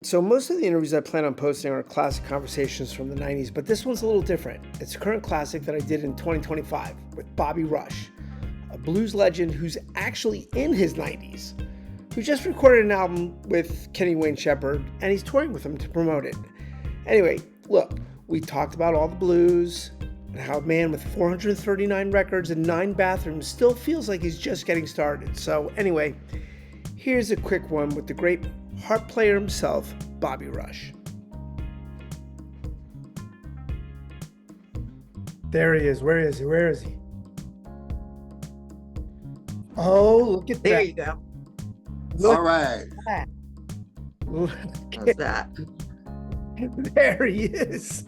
So most of the interviews I plan on posting are classic conversations from the 90s, but this one's a little different. It's a current classic that I did in 2025 with Bobby Rush, a blues legend who's actually in his 90s, who just recorded an album with Kenny Wayne Shepherd, and he's touring with him to promote it. Anyway, look, we talked about all the blues and how a man with 439 records and 9 bathrooms still feels like he's just getting started. So anyway, here's a quick one with the great harp player himself, Bobby Rush. There he is. Where is he? Where is he? Oh, look at There that. you go. Look All right. at that. Look How's at that? there he is.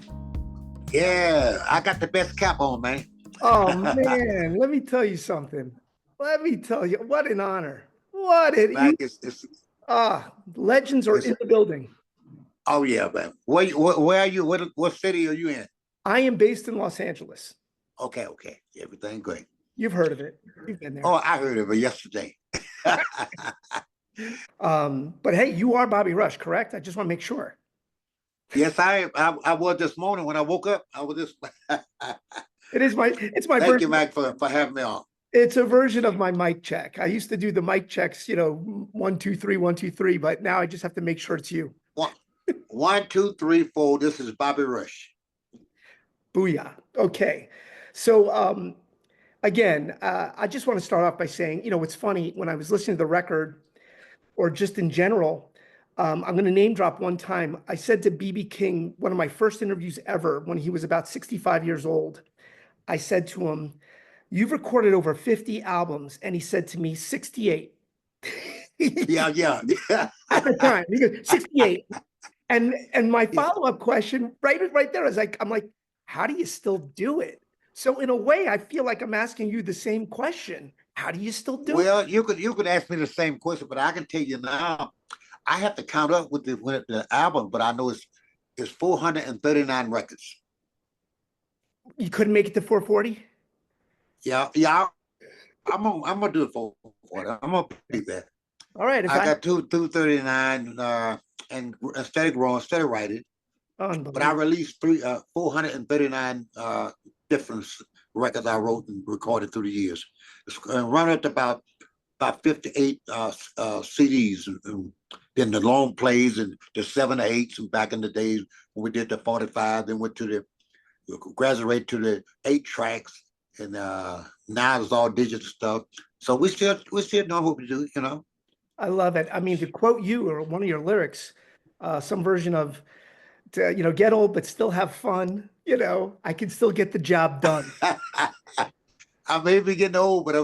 Yeah, I got the best cap on, man. Oh man, let me tell you something. Let me tell you, what an honor. What an Like you it's legends are it's in the building. oh yeah, man. Where are you? What city are you in? I am based in Los Angeles. Okay. Everything great. You've heard of it. You've been there. Oh, I heard of it yesterday. But hey, you are Bobby Rush, correct? I just want to make sure. Yes, I was this morning when I woke up. I was just It's my thank you, version. Mike, for having me on. It's a version of my mic check. I used to do the mic checks, 1, 2, 3, 1, 2, 3, but now I just have to make sure it's you. One, 1, 2, 3, 4. This is Bobby Rush. Booyah. Okay. So again, I just want to start off by saying, it's funny when I was listening to the record or just in general, I'm going to name drop one time. I said to BB King, one of my first interviews ever, when he was about 65 years old, I said to him, "You've recorded over 50 albums." And he said to me, 68. Yeah. At the time, he goes, 68. And my follow-up question right there is like, I'm like, how do you still do it? So in a way, I feel like I'm asking you the same question. How do you still do it? Well, you could ask me the same question, but I can tell you now, I have to count up with the album, but I know it's 439 records. You couldn't make it to 440? Yeah. I'm gonna do it for I'm gonna do that. All right. If I I got 239 and steady growing, steady writing. But I unbelievable. released 439 different records I wrote and recorded through the years. It's run at about 58 CDs, and then the long plays and the 7/8s, and back in the days when we did the 45, then went to the graduate to the 8 tracks, and now it's all digital stuff. So we still know what we do. I love it. I mean, to quote you or one of your lyrics, some version of, get old but still have fun. I can still get the job done. I may be getting old, but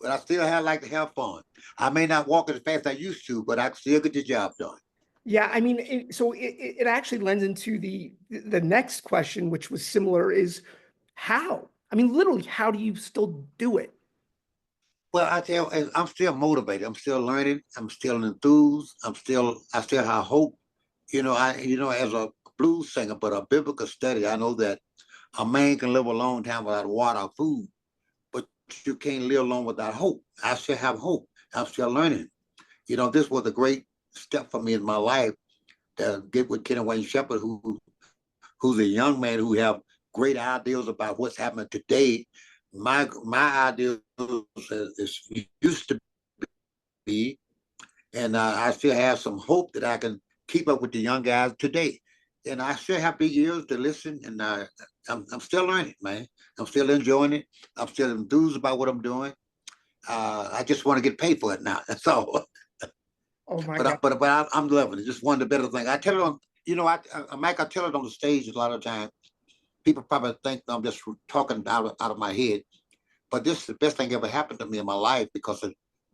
I still like to have fun. I may not walk as fast as I used to, but I can still get the job done. Yeah, I mean, it actually lends into the next question, which was similar, is how? I mean, literally, how do you still do it? Well, I'm still motivated. I'm still learning. I'm still enthused. I still have hope. As a blues singer, but a biblical study, I know that a man can live a long time without water or food, but you can't live long without hope. I still have hope. I'm still learning. This was a great step for me in my life to get with Kenny Wayne Shepherd, who's a young man who have great ideas about what's happening today. My ideas is used to be, and I still have some hope that I can keep up with the young guys today. And I still have big ears to listen, and I'm still learning, man. I'm still enjoying it. I'm still enthused about what I'm doing. I just want to get paid for it now. That's all. Oh my But I, God. but but I'm loving it. Just one of the better things. I tell it on, Mike. I tell it on the stage a lot of times. People probably think I'm just talking out of my head, but this is the best thing ever happened to me in my life because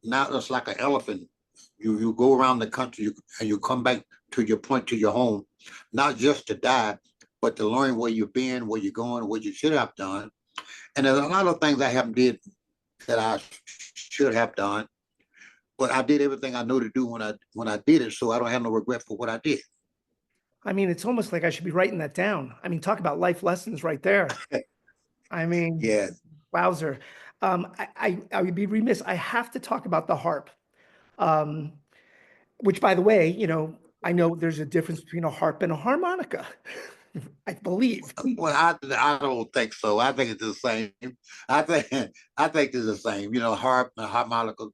now it's like an elephant. You go around the country and you come back to your point, to your home, not just to die, but to learn where you've been, where you're going, what you should have done. And there's a lot of things I haven't did that I should have done, but I did everything I know to do when I did it, so I don't have no regret for what I did. I mean, it's almost like I should be writing that down. I mean, talk about life lessons right there. I mean, Yeah. wowzer. I would be remiss. I have to talk about the harp, um, which, by the way, I know there's a difference between a harp and a harmonica, I believe. Well, I don't think so. I think it's the same. I think I think it's the same. You know, harp and harmonica.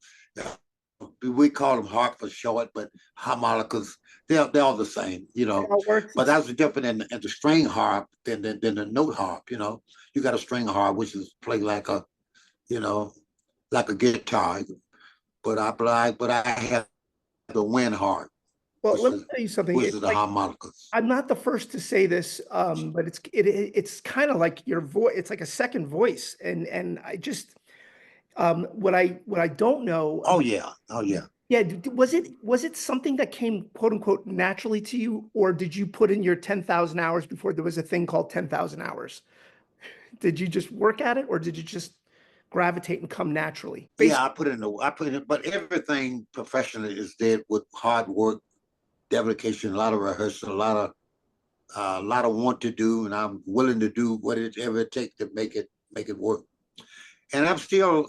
We call them harp for short, but harmonicas they're all the same. You It know, all works. but that's different in the string harp than the note harp. You know, you got a string harp which is play like a you know like a guitar, but I have the wind harp, Well, which let me is tell you something. which It's is the like harmonicas. I'm not the first to say this, but it's kind of like your voice. It's like a second voice, and I just what I don't know Oh about. yeah, oh yeah. Yeah, was it something that came quote unquote naturally to you, or did you put in your 10,000 hours before there was a thing called 10,000 hours? Did you just work at it, or did you just gravitate and come naturally? Yeah, I put in, but everything professionally is did with hard work, dedication, a lot of rehearsal, a lot of want to do, and I'm willing to do what it ever takes to make it work. And I'm still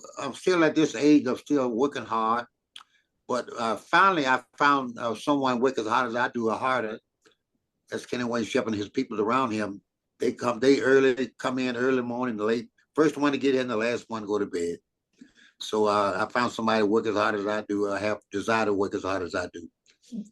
at this age. I'm still working hard. But finally, I found someone work as hard as I do, or harder. That's Kenny Wayne Shepherd and his people around him. They come in early morning, late. First one to get in, the last one to go to bed. So I found somebody to work as hard as I do. I have desire to work as hard as I do.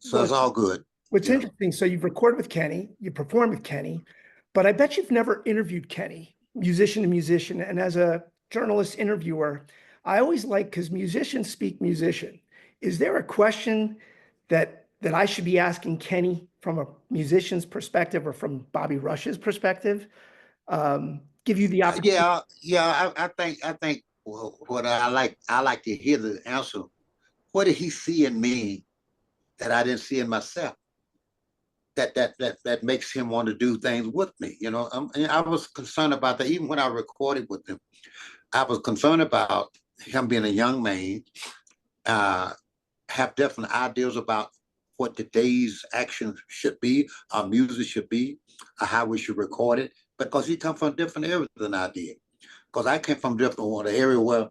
So Well, it's all good. what's You know. interesting, so you've recorded with Kenny, you performed with Kenny, but I bet you've never interviewed Kenny, musician to musician. And as a journalist interviewer, I always like, because musicians speak musician. Is there a question that I should be asking Kenny from a musician's perspective or from Bobby Rush's perspective? Give you the opportunity. I think what I like to hear the answer. What did he see in me that I didn't see in myself? That makes him want to do things with me. You know, and I was concerned about that even when I recorded with him. I was concerned about him being a young man, uh, have different ideas about what today's action should be, our music should be, how we should record it, because he come from different areas than I did. Because I came from different one, an area where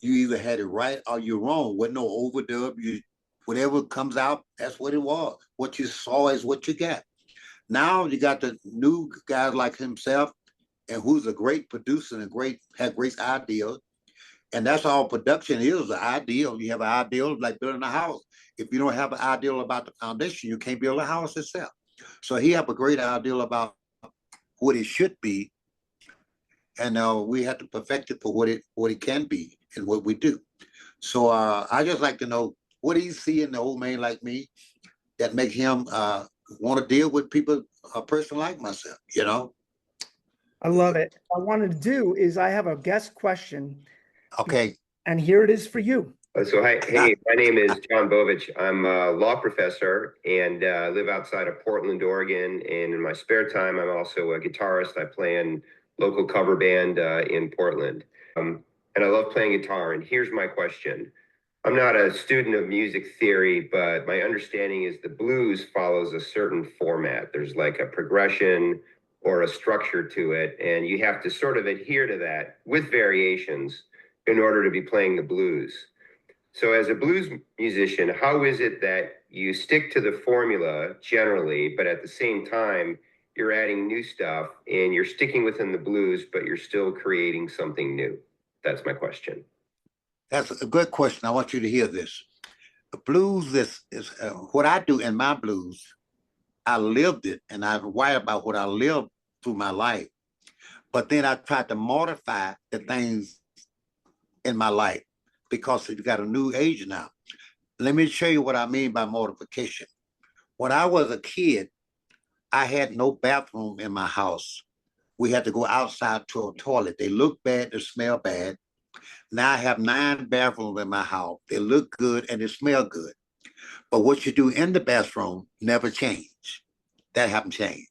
you either had it right or you're wrong. With no overdub, you whatever comes out, that's what it was. What you saw is what you got. Now you got the new guys like himself, and who's a great producer and had great ideas. And that's all production is, the ideal. You have an ideal like building a house. If you don't have an ideal about the foundation, you can't build a house itself. So he have a great ideal about what it should be, and we have to perfect it for what it can be and what we do. So I just like to know what do you see in the old man like me that makes him want to deal with people, a person like myself, you know? I love it. What I wanted to do is I have a guest question, Okay. and here it is for you. So hi, hey, my name is John Bovich. I'm a law professor and live outside of Portland, Oregon. And in my spare time, I'm also a guitarist. I play in local cover band in Portland. And I love playing guitar. And here's my question. I'm not a student of music theory, but my understanding is the blues follows a certain format. There's like a progression or a structure to it, and you have to sort of adhere to that with variations in order to be playing the blues. So as a blues musician, how is it that you stick to the formula generally, but at the same time, you're adding new stuff and you're sticking within the blues, but you're still creating something new? That's my question. That's a good question. I want you to hear this. The blues is what I do in my blues. I lived it, and I write about what I lived through my life. But then I tried to modify the things in my life because you got a new age now. Let me show you what I mean by modification. When I was a kid, I had no bathroom in my house. We had to go outside to a toilet. They look bad, they smell bad. Now I have 9 bathrooms in my house. They look good and they smell good. But what you do in the bathroom never change. That haven't changed.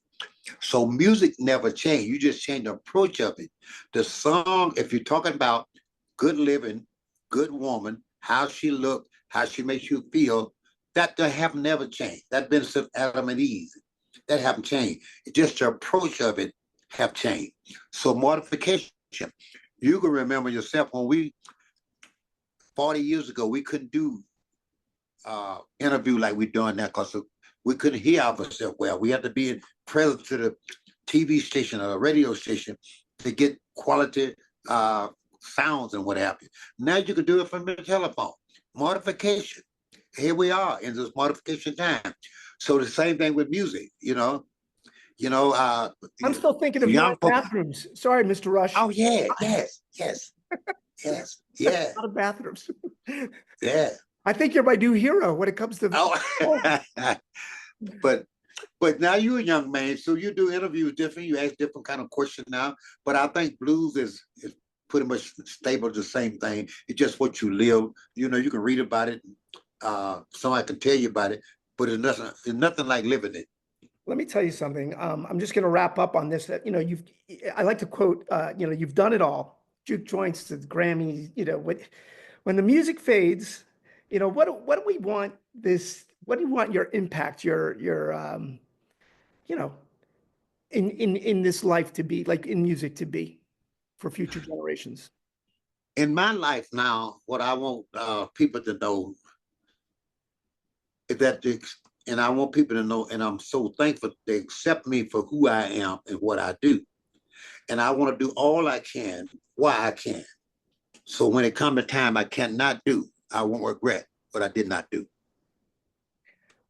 So music never changed. You just change the approach of it. The song, if you're talking about good living, good woman, how she look, how she makes you feel, that have never changed. That been since Adam and Eve. That haven't changed. It's just the approach of it have changed. So modification. You can remember yourself when 40 years ago, we couldn't do interview like we're doing now because we couldn't hear ourselves well. We had to be present to the TV station or a radio station to get quality sounds and what have you. Now you can do it from the telephone. Modification. Here we are in this modification time. So the same thing with music, I'm still thinking of young your folk- bathrooms. Sorry, Mr. Rush. Oh yeah, yes, yeah, A lot of bathrooms. yeah. I think you're my new hero when it comes to. Oh, but now you're a young man, so you do interviews different. You ask different kind of questions now. But I think blues is pretty much stable, the same thing. It's just what you live. You can read about it. Somebody can tell you about it, but it's nothing like living it. Let me tell you something. I'm just going to wrap up on this. That I like to quote. You've done it all. Juke joints to the Grammy. When the music fades, what do we want this? What do you want your impact, your in this life to be, like in music to be, for future generations? In my life now, what I want people to know is that and I want people to know, and I'm so thankful they accept me for who I am and what I do. And I want to do all I can while I can. So when it comes to time I cannot do, I won't regret what I did not do.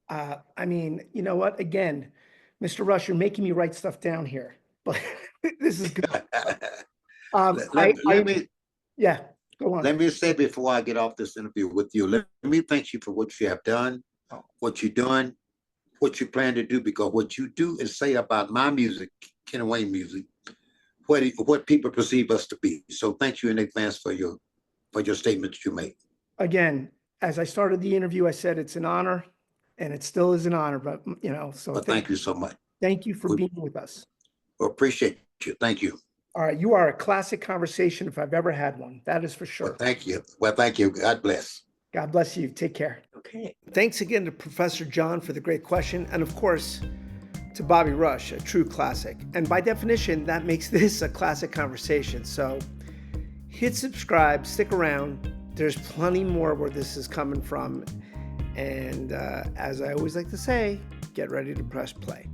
I mean, you know what? Again, Mr. Rush, you're making me write stuff down here, but this is good. Let me Yeah, go on. Let me say before I get off this interview with you, let me thank you for what you have done, what you're doing, what you plan to do, because what you do and say about my music, Ken Wayne music, what people perceive us to be. So thank you in advance for your statements you make. Again, as I started the interview, I said it's an honor, and it still is an honor. But so thank you so much. Thank you for being with us. We appreciate you. Thank you. All right, you are a classic conversation if I've ever had one. That is for sure. Well, thank you. Well, thank you. God bless. God bless you. Take care. Okay. Thanks again to Professor John for the great question, and of course, to Bobby Rush, a true classic. And by definition, that makes this a classic conversation. So hit subscribe, stick around. There's plenty more where this is coming from. And as I always like to say, get ready to press play.